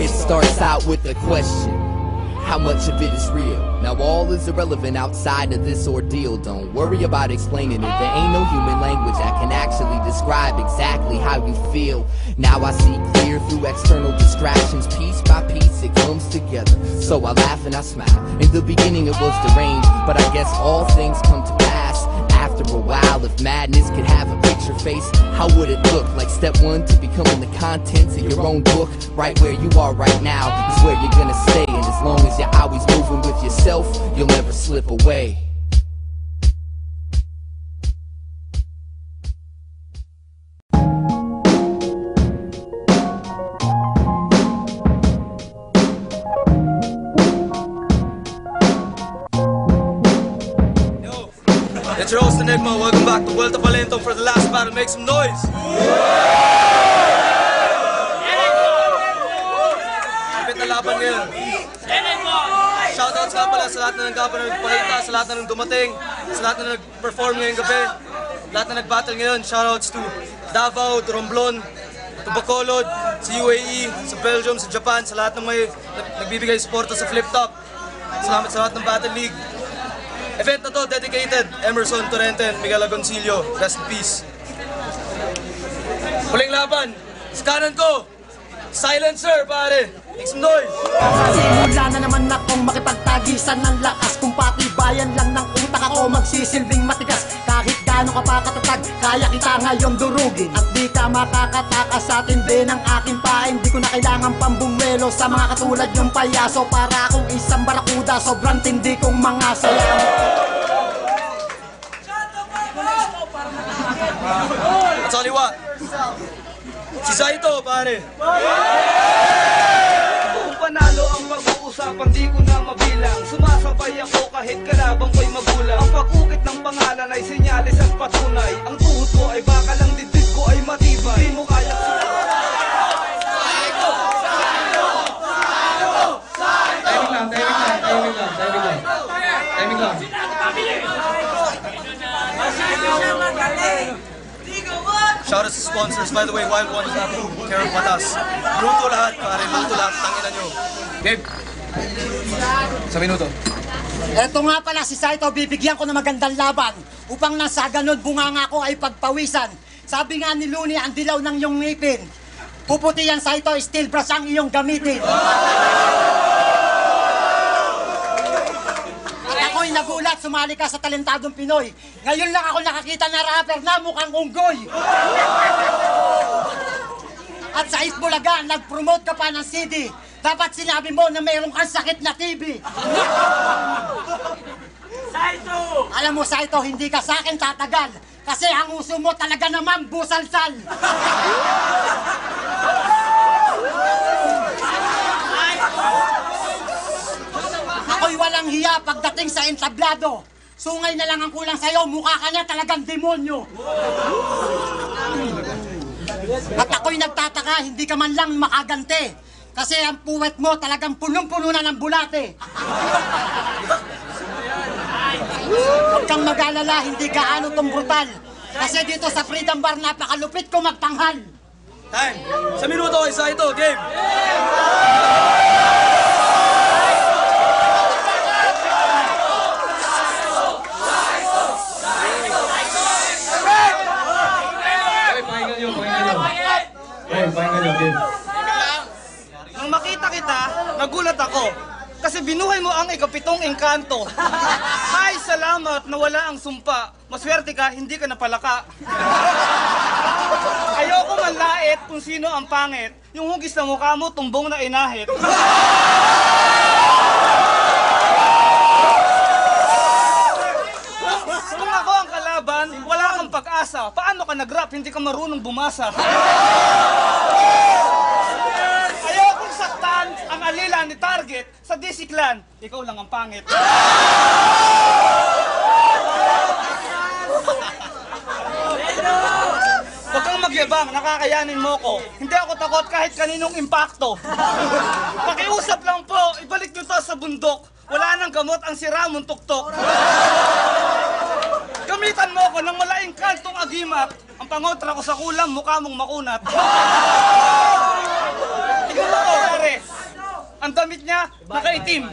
It starts out with a question: how much of it is real? Now all is irrelevant outside of this ordeal. Don't worry about explaining it. There ain't no human language that can actually describe exactly how you feel. Now I see clear through external distractions. Piece by piece it comes together. So I laugh and I smile. In the beginning it was deranged, but I guess all things come to pass after a while. If madness could have a picture face, how would it look? Like step one to becoming the contents of your own book. Right where you are right now is where you're gonna stay. And as long as you're always moving with yourself, you'll never slip away. It's your host Enigma. Welcome back to Vuelta Palento for the last battle. Make some noise! Kapit na laban ngayon. Shoutouts nga pala sa lahat na nagkapan na nagpakita, sa lahat na nang dumating, sa lahat na nag-perform ngayong gabi, lahat na nag-battle ngayon. Shoutouts to Davao, to Romblon, to Bacolod, sa UAE, sa Belgium, sa Japan, sa lahat ng may nagbibigay suporta sa Flip Top. Salamat sa lahat ng Battle League. Event na to dedicated Emerson Torrente and Miguel Agoncillo. Rest in peace. Huling laban. Sa kanan ko, Silencer, pare. Make some noise. Simula na naman akong makipagtagisan ng lakas. Kung patibayan lang ng utak ako magsisilbing matigas. Kahit gaano ka pa katatag, kaya kita ngayon durugin. At di ka makakatakas sa tindi ng aking pain. Di ko na kailangan pambumelo sa mga katulad yung payaso. Para akong isang barakuda, sobrang tindi kong mga sayaw. At sa kaliwa, si Saito, pare. Kung panalo ang pag-uusapan, di ko na mabilang. Sumasabay ako kahit kalabang ko'y magulang. Ang pag-ukit ng pangalan ay senyalis at patunay. Ang tuhod ko ay bakal, ang dibdib ko ay matibay. Di mo kaya Timing lang. Shout out sa sponsors. By the way, Wild One is Apple, Carol Patas. Luto lahat, pare. Luto lahat. Tangina nyo. Gabe. Sa minuto. Eto nga pala si Saito, bibigyan ko ng magandang laban. Upang nasa ganun bunganga ko ay pagpawisan. Sabi nga ni Looney, ang dilaw ng iyong ngipin. Puputi yan, Saito, steel brush ang iyong gamitin. Ako'y nagulat, sumali ka sa talentadong Pinoy. Ngayon lang ako nakakita na rapper na mukhang unggoy. At sa Itbulaga, nag-promote ka pa ng CD. Dapat sinabi mo na mayroong kang sakit na TV. Saito! Alam mo, Saito, hindi ka sa akin tatagal. Kasi ang uso mo talaga naman busalsal. Ako'y walang hiya pagdating sa entablado. Sungay na lang ang kulang sa'yo, mukha ka niya talagang demonyo. At ako'y nagtataka, hindi ka man lang makagante. Kasi ang puwet mo talagang punong-puno na ng bulate. Huwag kang mag-alala, hindi gaano tong brutal. Kasi dito sa Freedom Bar, napakalupit ko magtanghal. Time. Sa minuto, isa ito. Game. Nang makita kita, nagulat ako. Kasi binuhay mo ang ikapitong engkanto. Ay, salamat na wala ang sumpa. Maswerte ka, hindi ka napalaka. Ayoko manlait kung sino ang pangit. Yung hugis na mukha mo, tumbong na inahit. Kung ako ang kalaban, wala kang pag-asa. Paano ka nag-rap, hindi ka marunong bumasa? Ayokong saktan ang alila ni Target sa DC Clan. Ikaw lang ang pangit. Huwag kang magyabang, nakakayanin mo ko. Hindi ako takot kahit kaninong impacto. Pakiusap lang po, ibalik nyo to sa bundok. Wala nang gamot ang sira mong tuktok. Gamitan mo ko ng malaing kantong agimat. Ang pangontra ko sa kulang, mukha mong makunat. Tingnan mo ko, pare. Ang damit niya, nakaitim.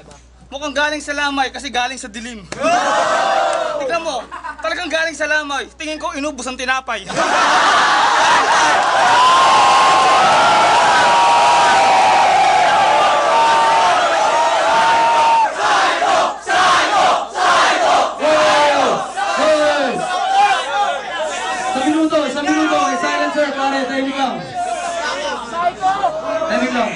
Mukhang galing sa lamay kasi galing sa dilim. Tignan mo, talagang galing sa lamay. Tingin ko inubos ang tinapay. Isang minuto, silencer, pare, timing lang. Timing lang.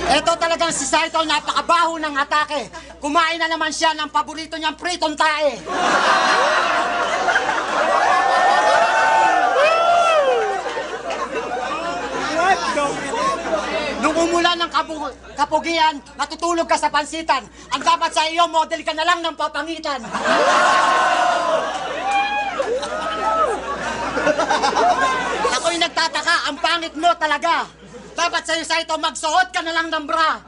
Ito talagang si Saito, napakabaho ng atake. Kumain na naman siya ng paborito niyang pritong tae. Nung umulan ng kapugian, natutulog ka sa pansitan. Ang dapat sa iyo, model ka na lang ng papangitan. Ako'y nagtataka, ang pangit mo talaga. Dapat sa'yo, Saito, magsuot ka na lang ng bra.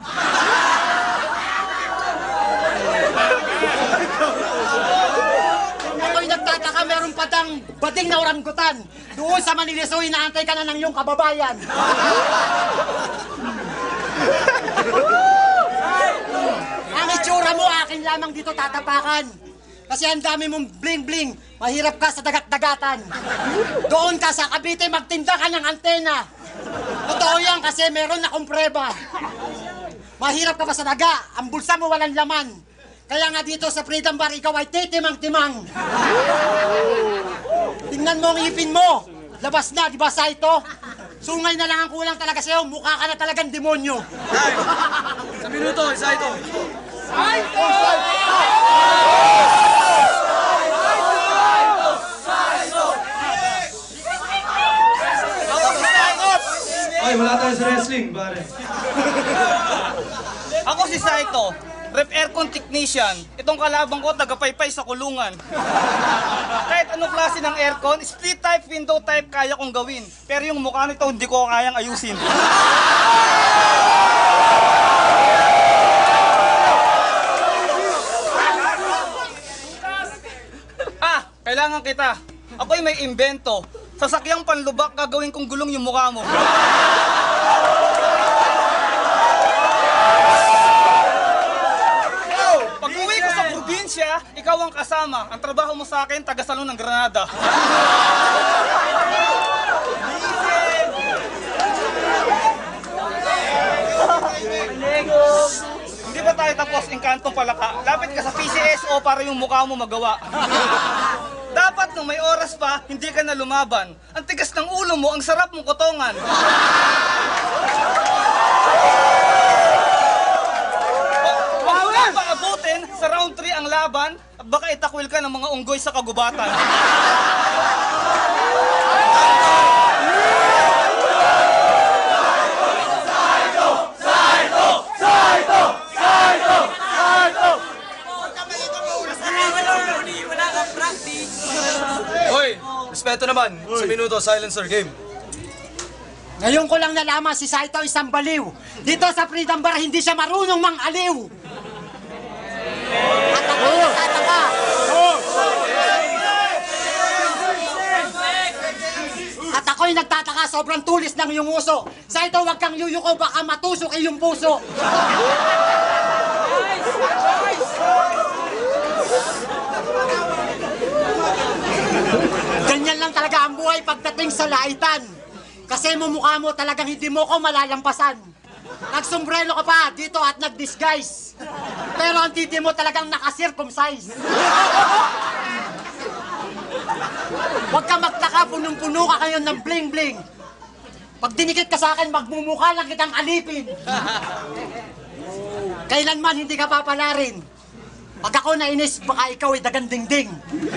Ako'y nagtataka, meron pa tang bading na orangutan. Doon sa Manilisoy, inaantay ka na ng iyong kababayan. Ang itsura mo, akin lamang dito tatapakan. Kasi ang dami mong bling-bling, mahirap ka sa dagat-dagatan. Doon ka sa Cavite, magtinda ka ng antena. Totoo yan kasi meron akong preba. Mahirap ka pa sa daga, ang bulsa mo walang laman. Kaya nga dito sa Freedom Bar, ikaw ay titimang-timang. Tingnan mo ang ipin mo. Labas na, di ba, Saito? Sungay na lang ang kulang talaga sa'yo, mukha ka na talagang demonyo. Ay, sa minuto, Saito. Saito! Ay, wala tayo sa wrestling, pare. Ako si Saito, rep aircon technician. Itong kalaban ko, tagapaypay sa kulungan. Kahit anong klase ng aircon, split type, window type, kaya kong gawin. Pero yung mukha nito, hindi ko kayang ayusin. Kailangan kita. Ako'y may imbento. Sasakyang panlubak, gagawin kong gulong yung mukha mo. Pag-uwi ko sa probinsya, ikaw ang kasama. Ang trabaho mo sa akin, taga-salon ng Granada. Hindi ba tayo tapos, Engkantong Palaka? Lapit ka sa PCSO para yung mukha mo magawa. Dapat nung may oras pa, hindi ka na lumaban. Ang tigas ng ulo mo, ang sarap mong kotongan. Huwag mo pa abutin sa round 3 ang laban at baka itakwil ka ng mga unggoy sa kagubatan. Hoy, respeto naman. Sa minuto, silencer game. Ngayon ko lang nalaman si Saito isang baliw. Dito sa Freedom Bar, hindi siya marunong mang-aliw. At ako nagtataka. At ako'y nagtataka, sobrang tulis ng iyong uso. Saito, wag kang yuyuko, baka matusok iyong puso. Ganyan lang talaga ang buhay pagdating sa laitan. Kasi mumukha mo talagang hindi mo ko malalampasan. Nagsombrelo ka pa dito at nag-disguise. Pero ang titi mo talagang nakasircumcise. Huwag ka magtaka, punong-puno ka kayo ng bling-bling. Pag dinikit ka sa akin, magmumukha lang kitang alipin. Kailanman hindi ka papalarin. Pag ako nainis, baka ikaw ay dagandingding.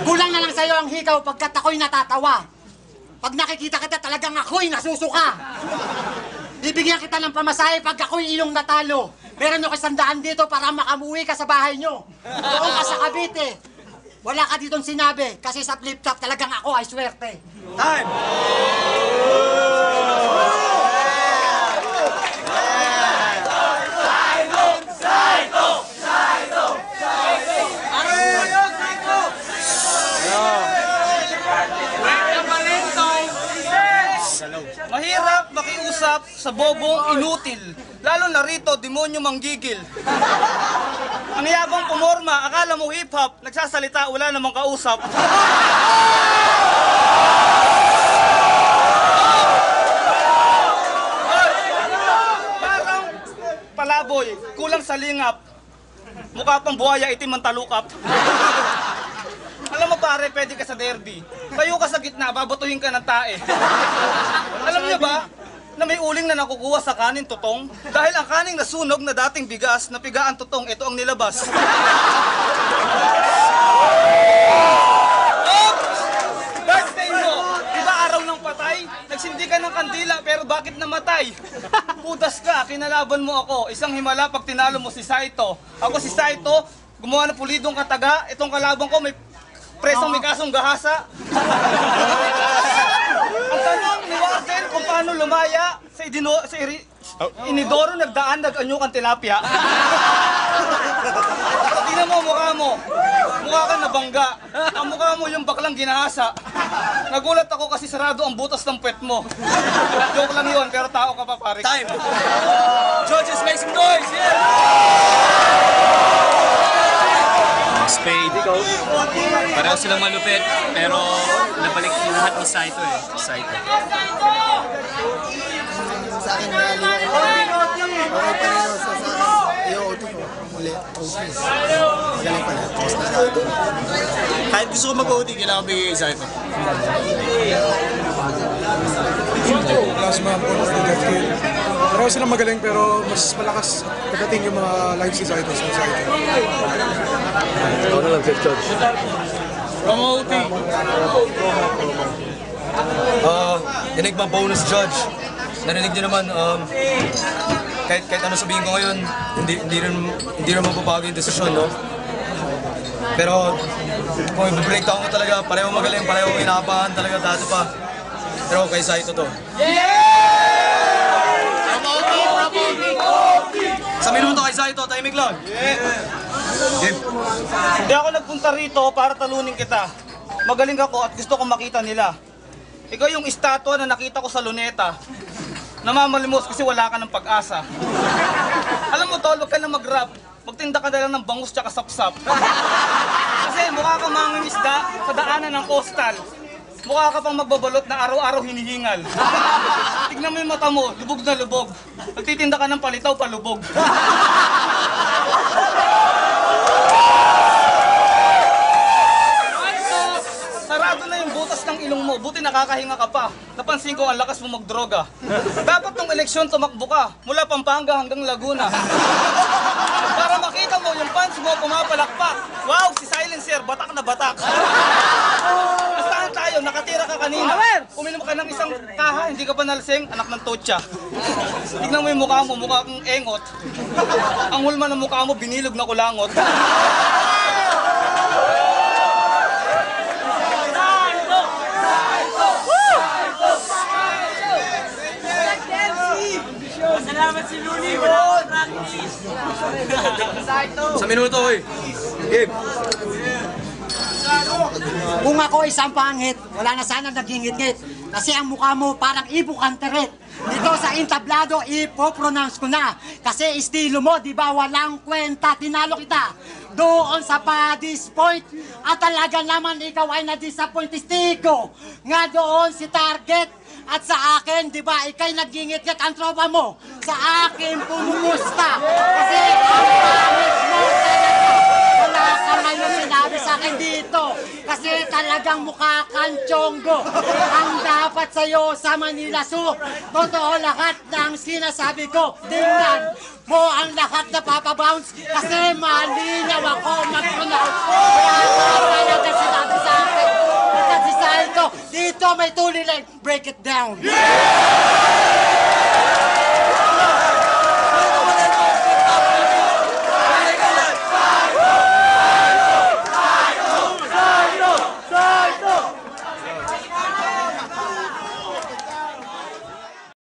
Kulang na lang sa'yo ang hikaw pagkat ako'y natatawa. Pag nakikita kita, talagang ako'y nasusuka. Bibigyan kita ng pamasahe pag ako'y iyong natalo. Meron ako 100 dito para makamuwi ka sa bahay nyo. Doon ka sa Cavite. Wala ka ditong sinabi kasi sa flip-top talagang ako ay swerte. Time! Mahirap makiusap sa bobong inutil. Lalo na rito, demonyo manggigil. Ang yabang pumorma, akala mo hip-hop, nagsasalita, wala namang kausap. Parang palaboy, kulang sa lingap. Mukha pang buhaya, itim ang talukap. Alam mo pare, pwede ka sa derby. Tayo ka sa gitna, babatuhin ka ng tae. Alam niyo ba, na may uling na nakukuha sa kanin tutong? Dahil ang kaning nasunog na dating bigas, napiga ang tutong, ito ang nilabas. Oops! Birthday mo! Diba araw ng patay? Nagsindi ka ng kandila, pero bakit namatay? Pudas ka, kinalaban mo ako. Isang himala pag tinalo mo si Saito. Ako si Saito, gumawa ng pulidong kataga. Itong kalaban ko, may presong may kasong gahasa. Ang tanong ni Warden kung paano lumaya sa Inidoro nagdaan, nag-anyok ang tilapia. Tingnan mo mukha mo. Mukha kang nabangga. Ang mukha mo yung baklang ginahasa. Nagulat ako kasi sarado ang butas ng puwet mo. Joke lang yun, pero tao ka pa pare. Time! Judges, make some noise! Yeah! Spade. Pareho silang malupit, pero nabalik lahat ni Saito eh. Saito. Sa akin na okay pa rin ako sa akin. Yung OT ko. Uli. Okay. Magaling pala. Tapos na sa akin. Kahit gusto ko mag-OT, kailangan bigay kay Saito. Plasma, Death Kill. Pareho silang magaling pero mas malakas pagdating yung mga live si Saito. Ikaw na lang, Judge. Promote! Enigma bonus, Judge. Narinig niyo naman, kahit ano sabihin ko ngayon, hindi rin mapapago yung desisyon, no? Pero kung i-breakdown ko talaga, pareho magaling, pareho inaapahan talaga dati pa. Pero kay Saito to. Sa minuto kay Saito, timing lang. Hindi ako nagpunta rito para talunin kita. Magaling ako at gusto kong makita nila. Ikaw yung estatwa na nakita ko sa luneta. Namamalimos kasi wala ka ng pag-asa. Alam mo tol, wag ka na mag-rap. Magtinda ka na lang ng bangus tsaka sapsap. Kasi mukha kang mangingisda sa daanan ng coastal. Mukha ka pang magbabalot na araw-araw hinihingal. Tignan mo yung mata mo, lubog na lubog. Nagtitinda ka ng palitaw, palubog. Sarado na yung butas ng ilong mo, buti nakakahinga ka pa. Napansin ko ang lakas mo magdroga. Dapat nung eleksyon tumakbo ka, mula Pampanga hanggang Laguna. Para makita mo yung fans mo pumapalakpak. Wow, si Silencer, batak na batak. Bastahan tayo, nakatira ka kanina. Uminom ka ng isang kaha, hindi ka pa nalasing, anak ng totsa. Tignan mo yung mukha mo, mukha kang engot. Ang hulma ng mukha mo, binilog na kulangot. Salamat si Luli. Sa minuto, oy. Game. Kung ako isang pangit, wala na sana nagingit-ngit. Kasi ang mukha mo parang Ibo Canteret. Dito sa entablado, ipopronounce ko na. Kasi estilo mo, di ba, walang kwenta. Tinalo kita doon sa Paddy's Point. At talaga naman ikaw ay na-disappoint. Istigo nga doon si Target. At sa akin, di ba, ikay nagingit-ngit ang tropa mo. Sa akin, pumumusta. Kasi ang pangit mo talaga. Wala ka ngayon sinabi sa akin dito. Kasi talagang mukha kang Chongo. Ang dapat sa'yo sa Manila Zoo. Totoo lahat ng sinasabi ko. Tingnan mo ang lahat na papabounce. Kasi malinaw ako mag-pronounce. Wala talaga sinabi sa akin. Kasi sa ito, dito may tuloy like break it down.